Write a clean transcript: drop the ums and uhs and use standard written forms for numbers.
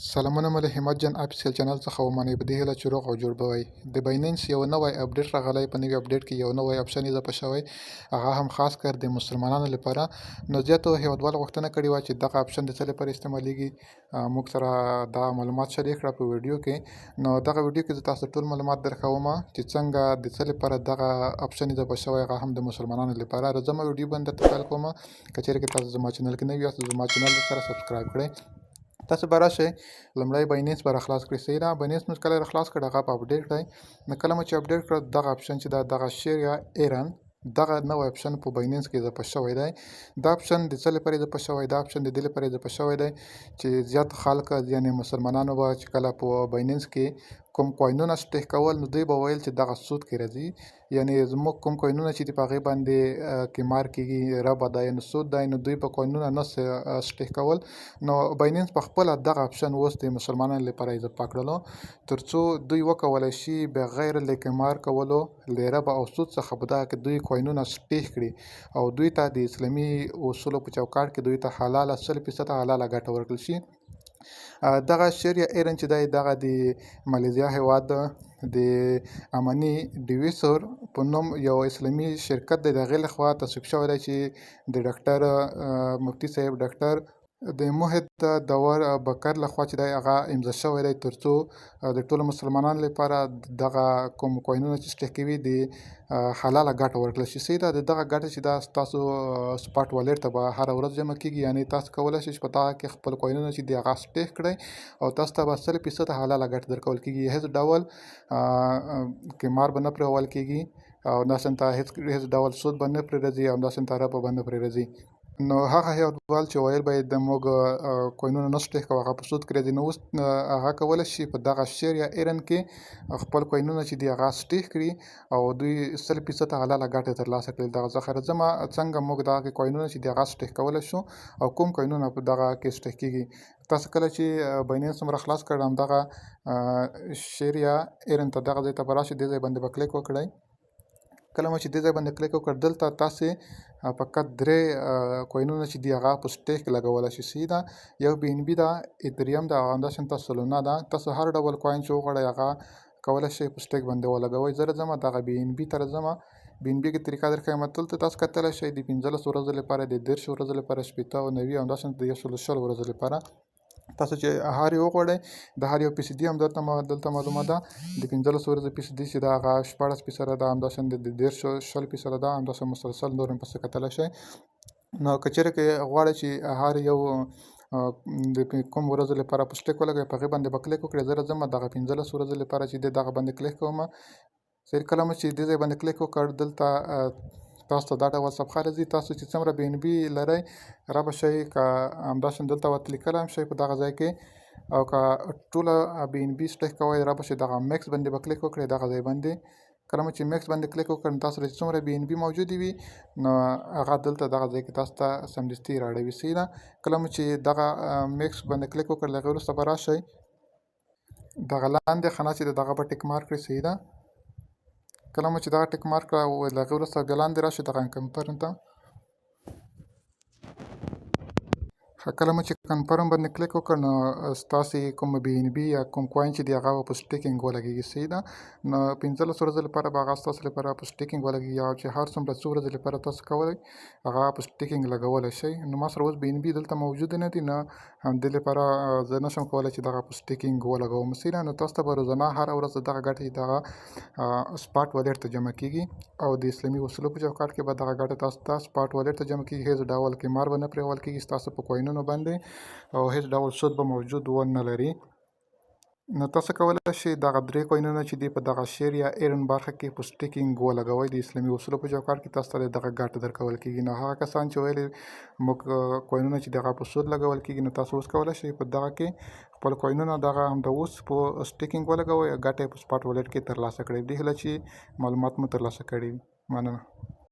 سلامونه مو له همت جان اپیسیل چینل څخه ومنئ په دې هیله چې روغ او جوړ به وئ. د بایننس یو نوی اپډیټ راغلی. په نوي اپډیټ کې یو نوی اپشن اضافه شوی، هغه هم خاص کر د مسلمانانو لپاره. نو زیاتو هیوادوالو غوښتنه کړې وه چې دغه اپشن د څه لپاره استعمالیږي. موږ سره دا معلومات شریک کړه په ویډیو کې. نو دغه ویډیو کې زه تاسو ټول معلومات درکوم چې څنګه د څه لپاره دغه اپشن اضافه شوی، هغه هم د مسلمانانو لپاره. راځم ویډیو باندې درته پیل کوم. که چیرې کې تاسو زما چینل کې نوي یاست، زما چینل سره سبسکرایب کړئ. تاسو به راشئ، لومړی بایننس به راخلاص کړئ. صحیح ده، بایننس مو کله راخلاص کړ هغه په اپډیټ کړئ. نو کله مو چې اپډیټ کړ دغه اپشن چې دغه شیریا ایرن دغه نوی اپشن په بایننس کې اضافه شوی دی. دا اپشن د څه لپاره اضافه شوی؟ دا اپشن د دې لپاره اضافه شوی دی چې زیات خلک یعنې مسلمانانو به چې کله په بایننس کې کوم کوینونه سټیک کول، نو دوی به ویل چې دغه سود کې راځي، یعنې زموږ کوم کوینونه چې دي په هغې باندې قمار کېږي، ربا ده یعنې سود دی، نو دوی په کوینونه نه سټیک کول. نو بایننس په خپله دغه اپشن اوس د مسلمانانو لپاره اضافه کړلو، تر څو دوی وکولی شي بغیر له قمار کولو، له ربا او سود څخه په دغه کې دوی کوینونه سټیک کړي او دوی ته د اسلامي اصولو په چوکاټ کې دوی ته حلاله 100% حلاله ګټه ورکړل شي. دغه شیریا ایرن چې دی دغه د مالیزیا هیواد د امني ډیویسور په نوم یو اسلامي شرکت دی، د هغې لخوا تصویب شوی دی چې د ډاکټر مفتي صاحب ډاکټر د محد دور بکر لخوا چې دی هغه امضا شوی دی، تر څو د ټولو مسلمانانو لپاره دغه کوم کوینونه چې سټیک کوي د حلاله ګټه ورکړل شي. صحیح ده، د دغه ګټه چې دا ستاسو سپاټ والټ ته به هره ورځ جمع کېږي، یعنې تاسو کولی شئ چې په دغه کې خپل کوینونه چې دي هغه سټیک کړئ او تاسو ته به 100% حلاله ګټه درکول کېږي. هېڅ ډول قمار به نه پرې وول کېږي او داسې ته هېڅ ډول سود به نه پرې راځي او داسې ته ربا به نه پرې راځي. نو هغه هیوادوال چې ویل به یې د موږ کوینونه نه سټیک کوو، هغه په سود کې راځي، نو اوس هغه کولی شي په دغه شیریا ایرن کې خپل کوینونه چې دي هغه سټیک کړي او دوی 100% حلاله ګټه ترلاسه کړي دغه څخه. راځم څنګه موږ دغه کوینونه چې دي هغه سټیک کولی شو او کوم کوینونه په دغه کې سټیک کېږي. تاسو کله چې بایننس هم راخلاص کړ همدغه شیریا ایرن ته دغه ځای ته به راشئ، دې ځای باندې به کلیک وکړئ. کله مو چې دې ځای باندې کلیک وکړ، دلته تاسې فقط 3 کوینونه چې دي هغه په سټیک لګولی شي. صحیح ده، یو بي ان بي ده، ایتریم ده او همداسې سولونا ده. تاسو هر ډول کوین چې وغواړئ هغه کولی شئ په سټیک باندې ولګوئ. زه راځم دغه بي ان بي ته راځم. بي ان بي کې طریقه درښیم. دلته تاسو کتلی شئ د 15 ورځو لپاره، د 30 ورځو لپاره، 80 او 90 او همداسې د 100 ورځو لپاره. تاسو چې هر یو وغواړئ د هر یو فیصدي هم دلته معلومه ده. د 15 ورځو فیصدي چې ده هغه 14% ده، همداسې د 10% ده، همداسې مسلسل نور هم پسې کتلی شئ. نو که چیرې کې غواړئ چې هر یو د کوم ورځو لپاره په سټیک ولګوئ، په هغې باندې به کلیک وکړئ. زه راځم دغه 15 ورځو لپاره چې دی دغه باندې کلیک کوم. صحیح، کله مو چې دې ځای باندې کلیک وکړ، دلته تاسو ته دا ډول صفحه راځي. تاسو چې څومره بي ان بي لرئ را به شئ، که همداسې دلته ورته لیکلی هم شئ په دغه ځای کې، او که ټوله بي ان بي سټیک کوئ را به شئ دغه میکس باندې به کلیک وکړئ دغه ځای باندې. کله مو چې میکس باندې کلیک وکړ، نو تاسو چې څومره بي ان بي موجودې وي نو هغه دلته دغه ځای کې تاسو ته سمدستي رااړوي. صحیح ده، کله مو چې دغه میکس باندې کلیک وکړ، له هغې وروسته به راشئ دغه لاندې خانه چې دغه به ټیک مارک کړئ. صحیح ده، کله مو چې دغه ټیک مارک کړه، له هغې وروسته بیا لاندې راشئ دغه کنفرم ته. کله مو چې کنفرم باندې کلیک وکړ، نو ستاسې کوم بي ان بي یا کوم کوین چې دی هغه به په سټیکینګ ولګېږي. صحیح ده، نو 15 ورځو لپاره به هغه ستاسو لپاره په سټیکینګ ولګېږي، او چې هر څومره څو ورځې لپاره تاسو کولی هغه په سټیکینګ لګولی شئ. نو ما سره اوس بي ان بي دلته موجوده نه دي، نه همدې لپاره زه نشم کولی چې دغه په سټیکینګ ولګوم. صحیح ده، نو تاسو ته به روزانه هره ورځ دغه ګټه چې دغه سپاټ والټ ته جمع کېږي او د اسلامي اصولو په چوکاټ کې به دغه ګټه تاسو ته سپاټ والټ ته جمع کېږي. هېڅ ډول قمار به نه پرې وول کېږي ستاسو په کوینونو باندې او هېڅ ډول سود به موجود ونه لري. نو تاسو کولی شئ دغه 3 کوینونه چې دي په دغه شیریا ایرن برخه کې په سټیکینګ ولګوئ. د اسلامي اصولو په چوکاټ کې تاسو ته دغه ګټه درکول کېږي. نو هغه کسان چې ویلې موږ کوینونه چې دغه په سود لګول کېږي، نو تاسو اوس کولی شئ په دغه کې خپل کوینونه دغه همدا اوس په سټیکینګ ولګوئ، ګټه یې په سپاټ والټ کې ترلاسه کړئ. دې هیله چې معلومات مو ترلاسه کړي وي. مننه.